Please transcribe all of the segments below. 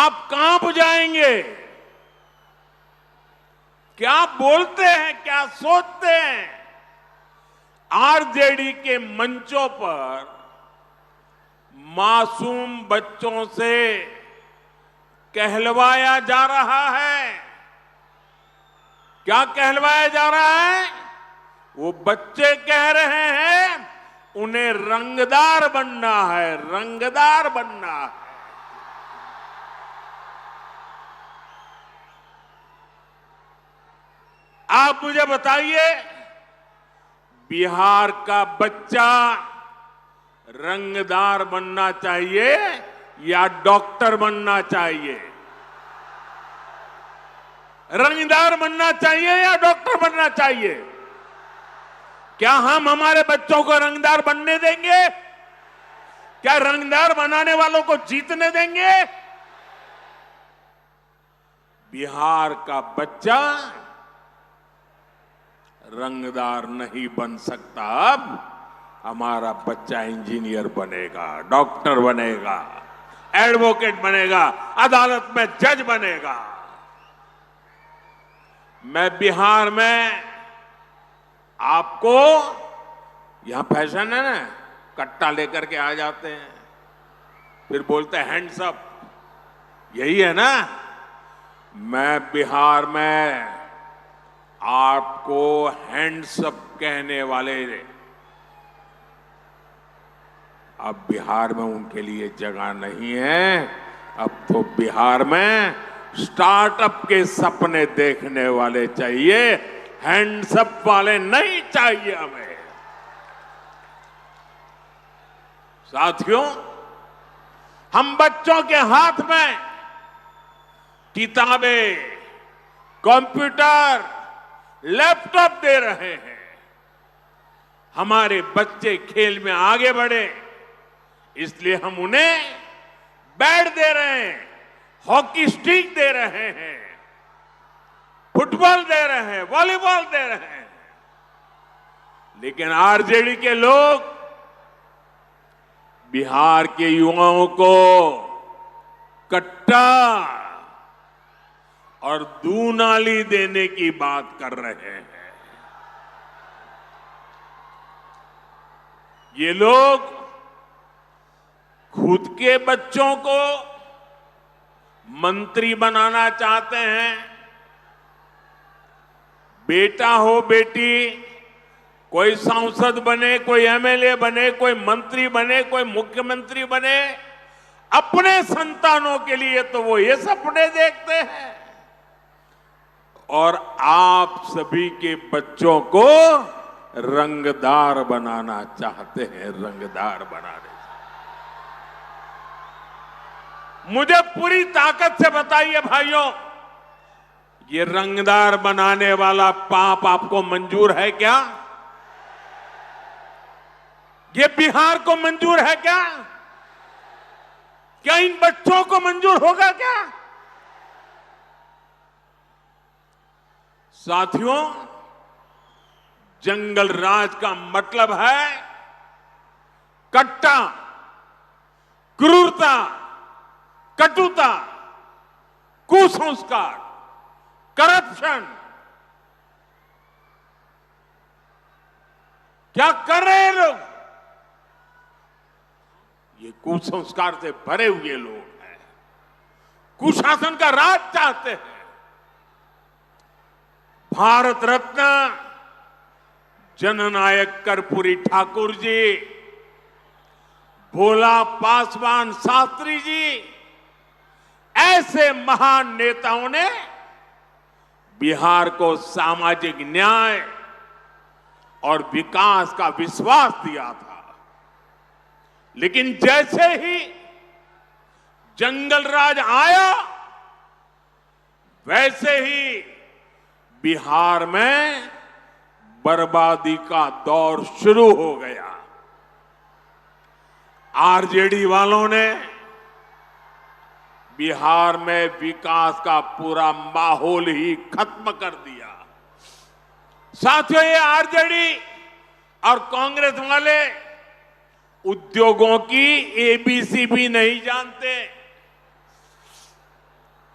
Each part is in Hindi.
आप कांप जाएंगे। क्या बोलते हैं, क्या सोचते हैं। आरजेडी के मंचों पर मासूम बच्चों से कहलवाया जा रहा है। क्या कहलवाया जा रहा है? वो बच्चे कह रहे हैं उन्हें रंगदार बनना है, रंगदार बनना है। आप मुझे बताइए, बिहार का बच्चा रंगदार बनना चाहिए या डॉक्टर बनना चाहिए? रंगदार बनना चाहिए या डॉक्टर बनना चाहिए? क्या हम हमारे बच्चों को रंगदार बनने देंगे? क्या रंगदार बनाने वालों को जीतने देंगे? बिहार का बच्चा रंगदार नहीं बन सकता। अब हमारा बच्चा इंजीनियर बनेगा, डॉक्टर बनेगा, एडवोकेट बनेगा, अदालत में जज बनेगा। मैं बिहार में आपको, यहां फैशन है ना, कट्टा लेकर के आ जाते हैं, फिर बोलते हैं हैंड्स अप, यही है ना। मैं बिहार में आपको हैंड्स अप कहने वाले, अब बिहार में उनके लिए जगह नहीं है। अब तो बिहार में स्टार्टअप के सपने देखने वाले चाहिए, हैंड्स अप वाले नहीं चाहिए हमें। साथियों, हम बच्चों के हाथ में किताबें, कंप्यूटर, लैपटॉप दे रहे हैं। हमारे बच्चे खेल में आगे बढ़े, इसलिए हम उन्हें बैट दे रहे हैं, हॉकी स्टिक दे रहे हैं, फुटबॉल दे रहे हैं, वॉलीबॉल दे रहे हैं। लेकिन आरजेडी के लोग बिहार के युवाओं को कट्टा और दूनाली देने की बात कर रहे हैं। ये लोग खुद के बच्चों को मंत्री बनाना चाहते हैं। बेटा हो बेटी, कोई सांसद बने, कोई एमएलए बने, कोई मंत्री बने, कोई मुख्यमंत्री बने, अपने संतानों के लिए तो वो ये सपने देखते हैं। और आप सभी के बच्चों को रंगदार बनाना चाहते हैं, रंगदार बनाने। मुझे पूरी ताकत से बताइए भाइयों, ये रंगदार बनाने वाला पाप आपको मंजूर है क्या? ये बिहार को मंजूर है क्या? क्या इन बच्चों को मंजूर होगा क्या? साथियों, जंगल राज का मतलब है कट्टा, क्रूरता, कटुता, कुसंस्कार, करप्शन। क्या कर रहे हैं लोग? ये कुसंस्कार से भरे हुए लोग हैं, कुशासन का राज चाहते हैं। भारत रत्न जननायक कर्पूरी ठाकुर जी, भोला पासवान शास्त्री जी, ऐसे महान नेताओं ने बिहार को सामाजिक न्याय और विकास का विश्वास दिया था। लेकिन जैसे ही जंगल राज आया, वैसे ही बिहार में बर्बादी का दौर शुरू हो गया। आरजेडी वालों ने बिहार में विकास का पूरा माहौल ही खत्म कर दिया। साथियों, ये आरजेडी और कांग्रेस वाले उद्योगों की एबीसी भी नहीं जानते।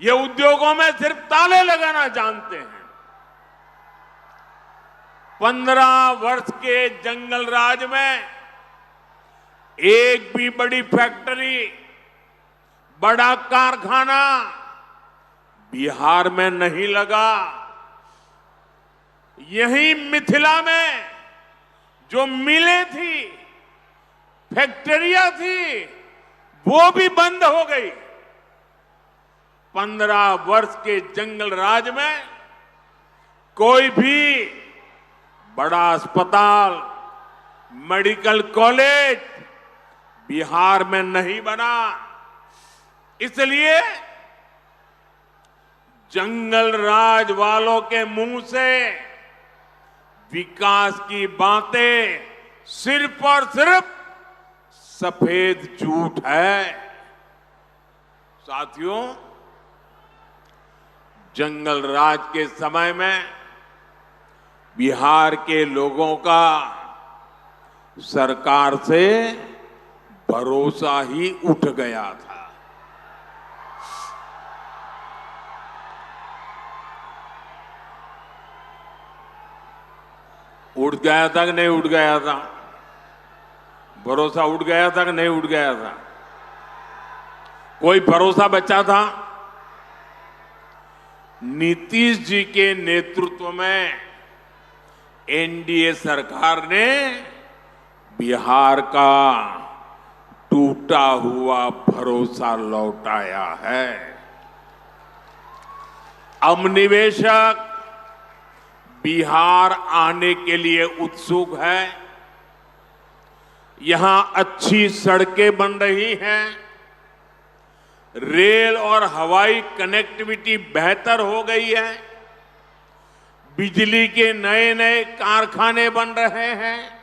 ये उद्योगों में सिर्फ ताले लगाना जानते हैं। 15 वर्ष के जंगल राज में एक भी बड़ी फैक्ट्री, बड़ा कारखाना बिहार में नहीं लगा। यहीं मिथिला में जो मिलें थी, फैक्ट्रियां थी, वो भी बंद हो गई। 15 वर्ष के जंगल राज में कोई भी बड़ा अस्पताल, मेडिकल कॉलेज बिहार में नहीं बना। इसलिए जंगल राज वालों के मुंह से विकास की बातें सिर्फ और सिर्फ सफेद झूठ है। साथियों, जंगल राज के समय में बिहार के लोगों का सरकार से भरोसा ही उठ गया था। उठ गया था कि नहीं उठ गया था? भरोसा उठ गया था कि नहीं उठ गया था? कोई भरोसा बचा था? नीतीश जी के नेतृत्व में एनडीए सरकार ने बिहार का टूटा हुआ भरोसा लौटाया है। अब निवेशक बिहार आने के लिए उत्सुक है। यहां अच्छी सड़कें बन रही हैं, रेल और हवाई कनेक्टिविटी बेहतर हो गई है, बिजली के नए नए कारखाने बन रहे हैं।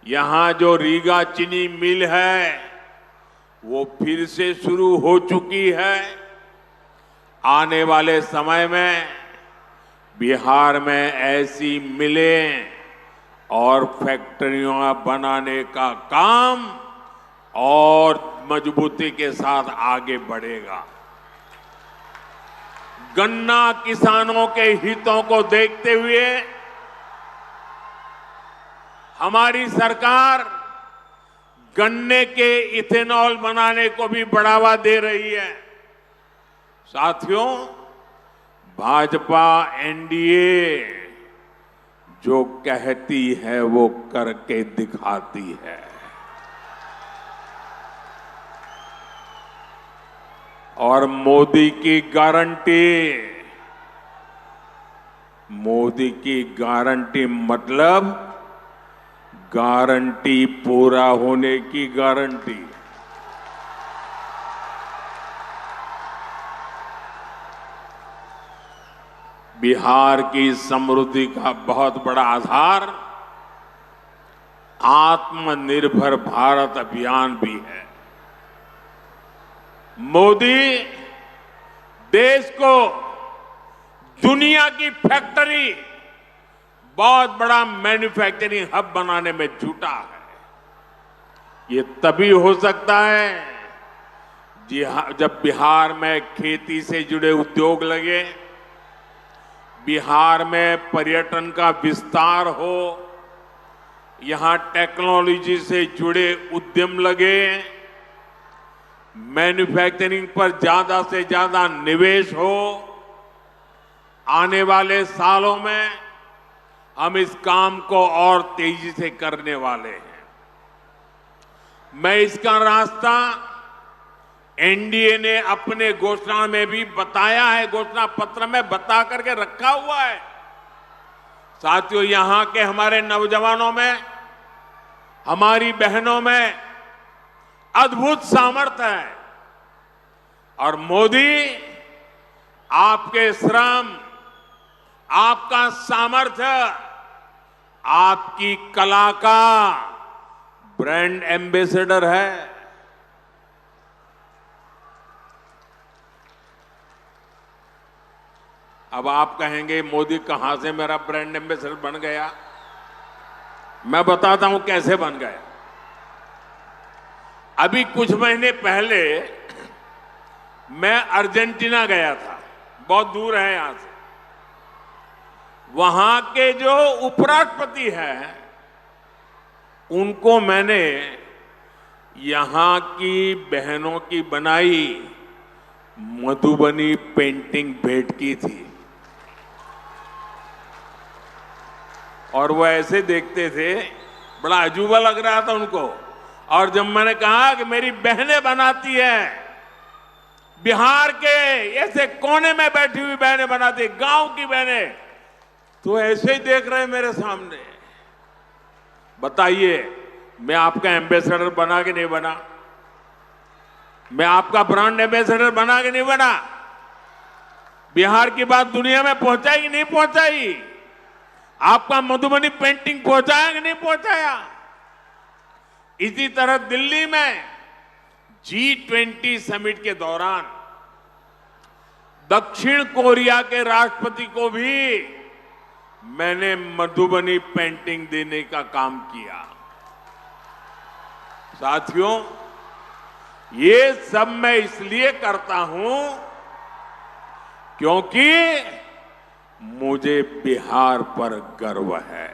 यहां जो रीगा चीनी मिल है वो फिर से शुरू हो चुकी है। आने वाले समय में बिहार में ऐसी मिलें और फैक्ट्रियां बनाने का काम और मजबूती के साथ आगे बढ़ेगा। गन्ना किसानों के हितों को देखते हुए हमारी सरकार गन्ने के इथेनॉल बनाने को भी बढ़ावा दे रही है। साथियों, भाजपा एनडीए जो कहती है वो करके दिखाती है। और मोदी की गारंटी मतलब गारंटी पूरा होने की गारंटी। बिहार की समृद्धि का बहुत बड़ा आधार आत्मनिर्भर भारत अभियान भी है। मोदी देश को दुनिया की फैक्ट्री, बहुत बड़ा मैन्युफैक्चरिंग हब बनाने में जुटा है। ये तभी हो सकता है जब बिहार में खेती से जुड़े उद्योग लगे, बिहार में पर्यटन का विस्तार हो, यहां टेक्नोलॉजी से जुड़े उद्यम लगे, मैन्युफैक्चरिंग पर ज्यादा से ज्यादा निवेश हो। आने वाले सालों में हम इस काम को और तेजी से करने वाले हैं। मैं इसका रास्ता एनडीए ने अपने घोषणा में भी बताया है, घोषणा पत्र में बता करके रखा हुआ है। साथियों, यहां के हमारे नौजवानों में, हमारी बहनों में अद्भुत सामर्थ्य है और मोदी आपके श्रम, आपका सामर्थ्य, आपकी कला का ब्रांड एम्बेसडर है। अब आप कहेंगे मोदी कहां से मेरा ब्रांड एम्बेसडर बन गया? मैं बताता हूं कैसे बन गया। अभी कुछ महीने पहले मैं अर्जेंटीना गया था, बहुत दूर है यहां से। वहां के जो उपराष्ट्रपति हैं, उनको मैंने यहां की बहनों की बनाई मधुबनी पेंटिंग भेंट की थी। और वो ऐसे देखते थे, बड़ा अजूबा लग रहा था उनको। और जब मैंने कहा कि मेरी बहनें बनाती हैं, बिहार के ऐसे कोने में बैठी हुई बहनें बनाती, गांव की बहनें, तो ऐसे ही देख रहे मेरे सामने। बताइए, मैं आपका एम्बेसडर बना कि नहीं बना? मैं आपका ब्रांड एम्बेसडर बना कि नहीं बना? बिहार की बात दुनिया में पहुंचाई कि नहीं पहुंचाई? आपका मधुबनी पेंटिंग पहुंचाया कि नहीं पहुंचाया? इसी तरह दिल्ली में G20 समिट के दौरान दक्षिण कोरिया के राष्ट्रपति को भी मैंने मधुबनी पेंटिंग देने का काम किया। साथियों, ये सब मैं इसलिए करता हूं क्योंकि मुझे बिहार पर गर्व है।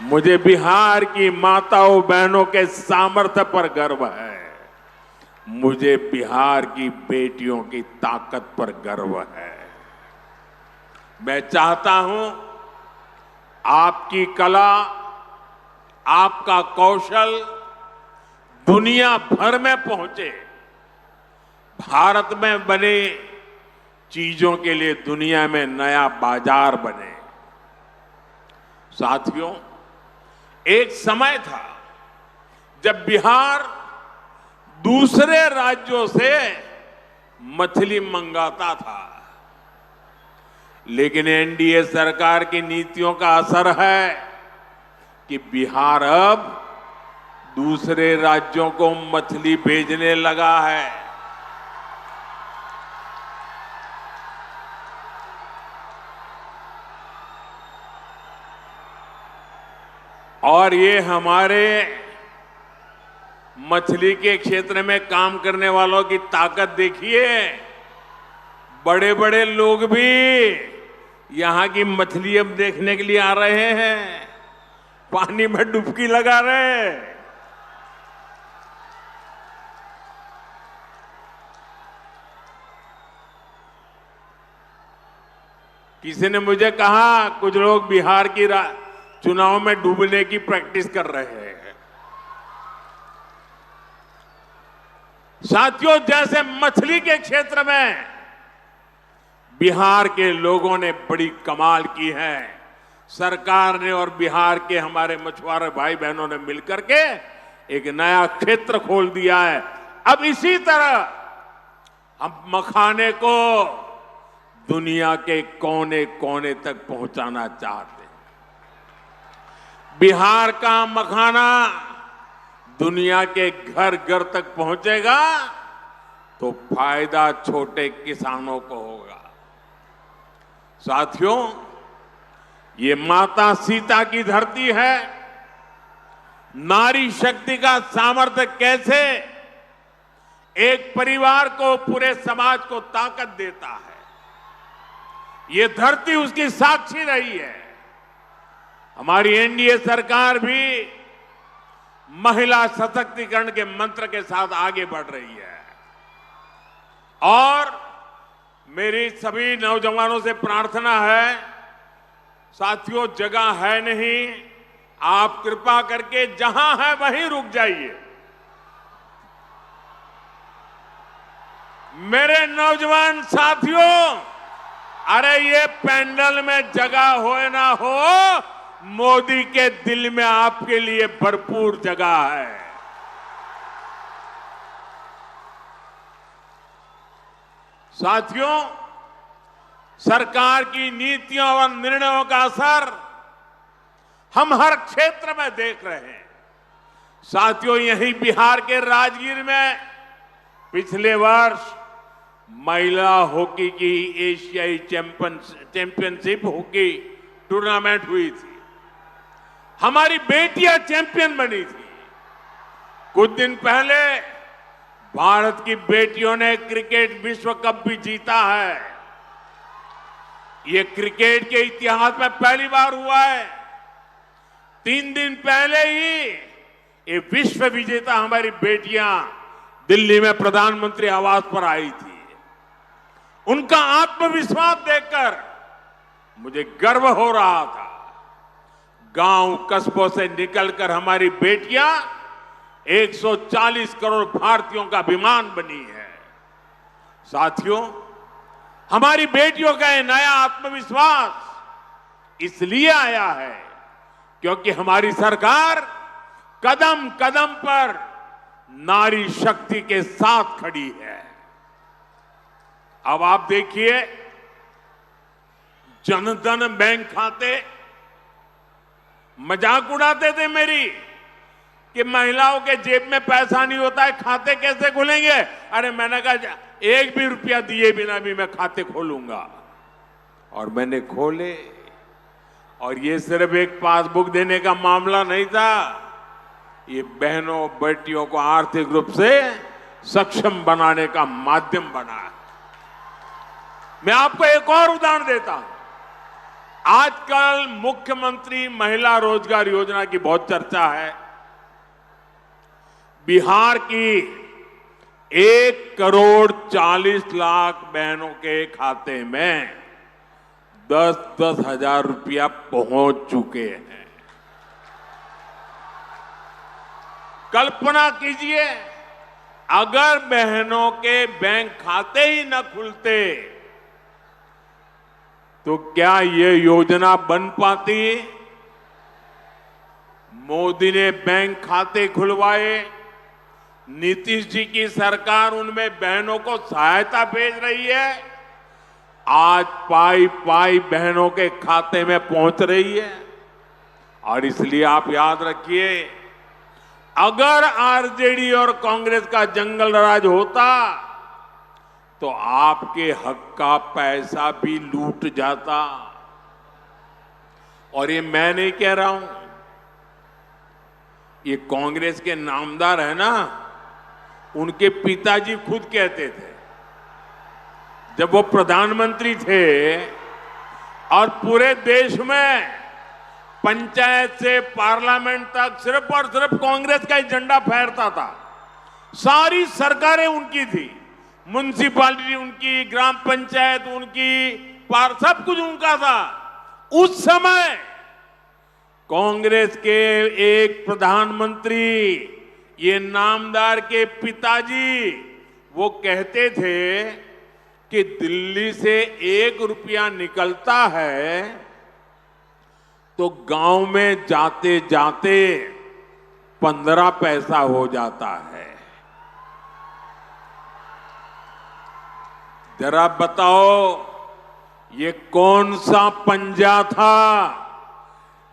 मुझे बिहार की माताओं बहनों के सामर्थ्य पर गर्व है। मुझे बिहार की बेटियों की ताकत पर गर्व है। मैं चाहता हूं आपकी कला, आपका कौशल दुनिया भर में पहुंचे। भारत में बने चीजों के लिए दुनिया में नया बाजार बने। साथियों, एक समय था जब बिहार दूसरे राज्यों से मछली मंगाता था, लेकिन एनडीए सरकार की नीतियों का असर है कि बिहार अब दूसरे राज्यों को मछली भेजने लगा है। और ये हमारे मछली के क्षेत्र में काम करने वालों की ताकत देखिए। बड़े बड़े लोग भी यहां की मछली अब देखने के लिए आ रहे हैं, पानी में डुबकी लगा रहे हैं। किसी ने मुझे कहा, कुछ लोग बिहार की चुनाव में डूबने की प्रैक्टिस कर रहे हैं। साथियों, जैसे मछली के क्षेत्र में बिहार के लोगों ने बड़ी कमाल की है, सरकार ने और बिहार के हमारे मछुआरे भाई बहनों ने मिलकर के एक नया क्षेत्र खोल दिया है। अब इसी तरह हम मखाने को दुनिया के कोने कोने तक पहुंचाना चाहते हैं। बिहार का मखाना दुनिया के घर घर तक पहुंचेगा तो फायदा छोटे किसानों को होगा। साथियों, ये माता सीता की धरती है। नारी शक्ति का सामर्थ्य कैसे एक परिवार को, पूरे समाज को ताकत देता है, ये धरती उसकी साक्षी रही है। हमारी एनडीए सरकार भी महिला सशक्तिकरण के मंत्र के साथ आगे बढ़ रही है। और मेरी सभी नौजवानों से प्रार्थना है, साथियों, जगह है नहीं, आप कृपा करके जहां है वहीं रुक जाइए। मेरे नौजवान साथियों, अरे ये पैंडल में जगह हो ना हो, मोदी के दिल में आपके लिए भरपूर जगह है। साथियों, सरकार की नीतियों और निर्णयों का असर हम हर क्षेत्र में देख रहे हैं। साथियों, यहीं बिहार के राजगीर में पिछले वर्ष महिला हॉकी की एशियाई चैंपियनशिप हॉकी टूर्नामेंट हुई थी। हमारी बेटियां चैंपियन बनी थी। कुछ दिन पहले भारत की बेटियों ने क्रिकेट विश्व कप भी जीता है। ये क्रिकेट के इतिहास में पहली बार हुआ है। 3 दिन पहले ही ये विश्व विजेता हमारी बेटियां दिल्ली में प्रधानमंत्री आवास पर आई थी। उनका आत्मविश्वास देखकर मुझे गर्व हो रहा था। गांव कस्बों से निकलकर हमारी बेटियां 140 करोड़ भारतीयों का अभिमान बनी है। साथियों, हमारी बेटियों का ये नया आत्मविश्वास इसलिए आया है क्योंकि हमारी सरकार कदम कदम पर नारी शक्ति के साथ खड़ी है। अब आप देखिए, जनधन बैंक खाते, मजाक उड़ाते थे मेरी कि महिलाओं के जेब में पैसा नहीं होता है, खाते कैसे खुलेंगे। अरे मैंने कहा 1 भी रुपया दिए बिना भी मैं खाते खोलूंगा, और मैंने खोले। और ये सिर्फ एक पासबुक देने का मामला नहीं था, ये बहनों बेटियों को आर्थिक रूप से सक्षम बनाने का माध्यम बना है। मैं आपको एक और उदाहरण देता हूं। आजकल मुख्यमंत्री महिला रोजगार योजना की बहुत चर्चा है। बिहार की 1,40,00,000 बहनों के खाते में 10-10 हजार रुपया पहुंच चुके हैं। कल्पना कीजिए, अगर बहनों के बैंक खाते ही न खुलते तो क्या ये योजना बन पाती। मोदी ने बैंक खाते खुलवाए, नीतीश जी की सरकार उनमें बहनों को सहायता भेज रही है। आज पाई पाई बहनों के खाते में पहुंच रही है। और इसलिए आप याद रखिए, अगर आरजेडी और कांग्रेस का जंगल राज होता तो आपके हक का पैसा भी लूट जाता। और ये मैं नहीं कह रहा हूं, ये कांग्रेस के नामदार है ना, उनके पिताजी खुद कहते थे जब वो प्रधानमंत्री थे और पूरे देश में पंचायत से पार्लियामेंट तक सिर्फ और सिर्फ कांग्रेस का ही झंडा फहरता था। सारी सरकारें उनकी थी, म्युनिसिपैलिटी उनकी, ग्राम पंचायत उनकी, सब कुछ उनका था। उस समय कांग्रेस के एक प्रधानमंत्री, ये नामदार के पिताजी, वो कहते थे कि दिल्ली से 1 रुपया निकलता है तो गांव में जाते जाते 15 पैसा हो जाता है। जरा बताओ, ये कौन सा पंजा था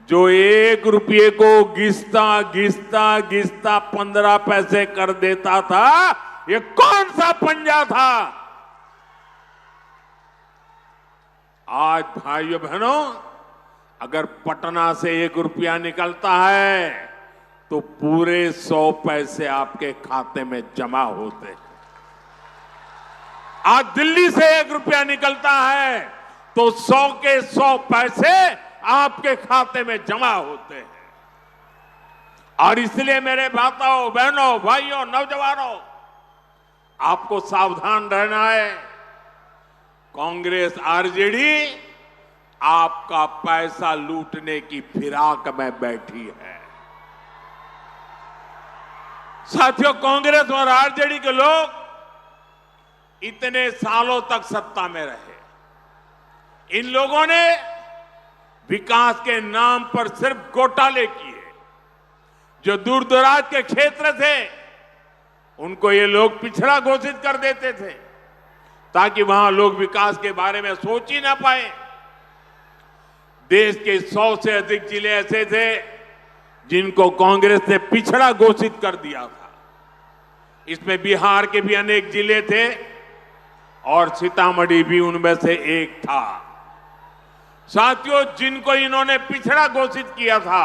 जो 1 रुपये को घिसता घिसता घिसता 15 पैसे कर देता था। ये कौन सा पंजा था? आज भाइयों बहनों, अगर पटना से 1 रुपया निकलता है तो पूरे 100 पैसे आपके खाते में जमा होते हैं। आज दिल्ली से 1 रुपया निकलता है तो 100 के 100 पैसे आपके खाते में जमा होते हैं। और इसलिए मेरे माताओं, बहनों, भाइयों, नौजवानों, आपको सावधान रहना है। कांग्रेस आरजेडी आपका पैसा लूटने की फिराक में बैठी है। साथियों, कांग्रेस और आरजेडी के लोग इतने सालों तक सत्ता में रहे। इन लोगों ने विकास के नाम पर सिर्फ घोटाले किए। जो दूर दराज के क्षेत्र थे उनको ये लोग पिछड़ा घोषित कर देते थे ताकि वहां लोग विकास के बारे में सोच ही ना पाए। देश के 100 से अधिक जिले ऐसे थे जिनको कांग्रेस ने पिछड़ा घोषित कर दिया था। इसमें बिहार के भी अनेक जिले थे और सीतामढ़ी भी उनमें से एक था। साथियों, जिनको इन्होंने पिछड़ा घोषित किया था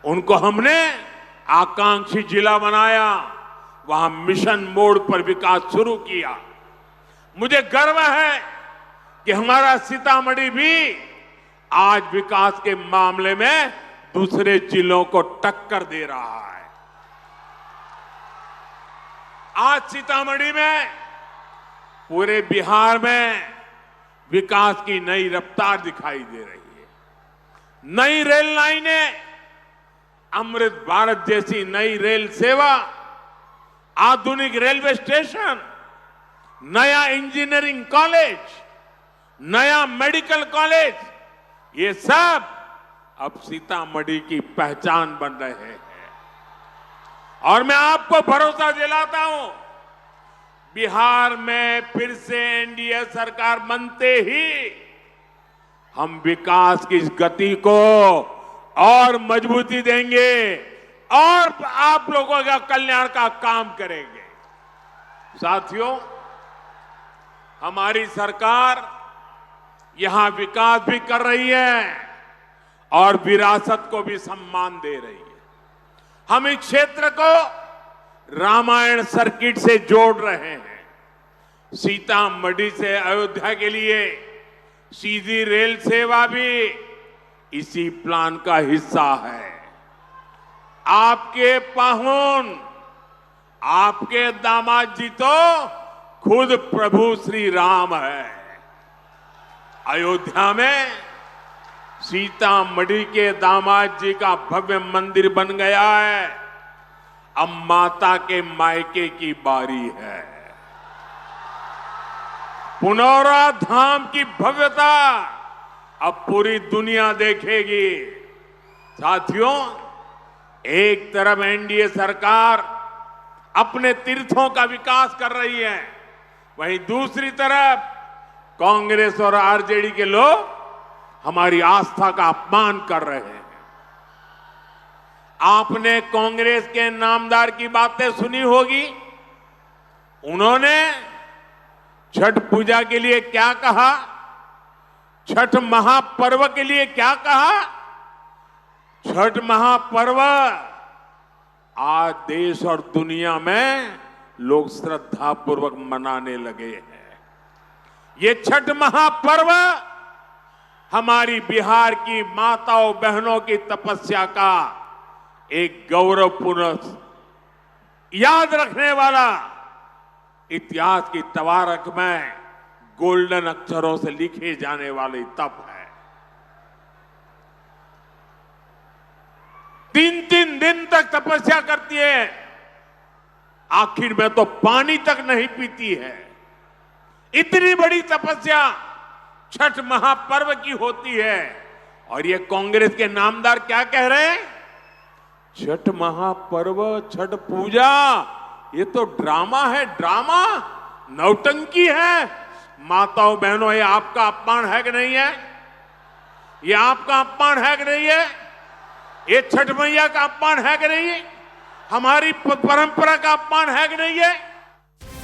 उनको हमने आकांक्षी जिला बनाया, वहां मिशन मोड पर विकास शुरू किया। मुझे गर्व है कि हमारा सीतामढ़ी भी आज विकास के मामले में दूसरे जिलों को टक्कर दे रहा है। आज सीतामढ़ी में पूरे बिहार में विकास की नई रफ्तार दिखाई दे रही है। नई रेल लाइनें, अमृत भारत जैसी नई रेल सेवा, आधुनिक रेलवे स्टेशन, नया इंजीनियरिंग कॉलेज, नया मेडिकल कॉलेज, ये सब अब सीतामढ़ी की पहचान बन रहे हैं। और मैं आपको भरोसा दिलाता हूं, बिहार में फिर से एनडीए सरकार बनते ही हम विकास की इस गति को और मजबूती देंगे और आप लोगों का कल्याण का काम करेंगे। साथियों, हमारी सरकार यहां विकास भी कर रही है और विरासत को भी सम्मान दे रही है। हम इस क्षेत्र को रामायण सर्किट से जोड़ रहे हैं। सीतामढ़ी से अयोध्या के लिए सीधी रेल सेवा भी इसी प्लान का हिस्सा है। आपके पाहुन, आपके दामाद जी तो खुद प्रभु श्री राम है। अयोध्या में सीतामढ़ी के दामाद जी का भव्य मंदिर बन गया है। अब माता के मायके की बारी है। पुनौरा धाम की भव्यता अब पूरी दुनिया देखेगी। साथियों, एक तरफ एनडीए सरकार अपने तीर्थों का विकास कर रही है, वहीं दूसरी तरफ कांग्रेस और आरजेडी के लोग हमारी आस्था का अपमान कर रहे हैं। आपने कांग्रेस के नामदार की बातें सुनी होगी। उन्होंने छठ पूजा के लिए क्या कहा, छठ महापर्व के लिए क्या कहा। छठ महापर्व आज देश और दुनिया में लोग श्रद्धापूर्वक मनाने लगे हैं। ये छठ महापर्व हमारी बिहार की माताओं बहनों की तपस्या का एक गौरवपूर्ण याद रखने वाला, इतिहास की तवारख में गोल्डन अक्षरों से लिखे जाने वाली तप है। 3-3 दिन तक तपस्या करती है, आखिर में तो पानी तक नहीं पीती है। इतनी बड़ी तपस्या छठ महापर्व की होती है और ये कांग्रेस के नामदार क्या कह रहे हैं? छठ महापर्व, छठ पूजा, ये तो ड्रामा है, ड्रामा, नौटंकी है। माताओं बहनों, ये आपका अपमान है कि नहीं है? ये आपका अपमान है कि नहीं है? ये छठ मैया का अपमान है कि नहीं है? हमारी परंपरा का अपमान है कि नहीं है?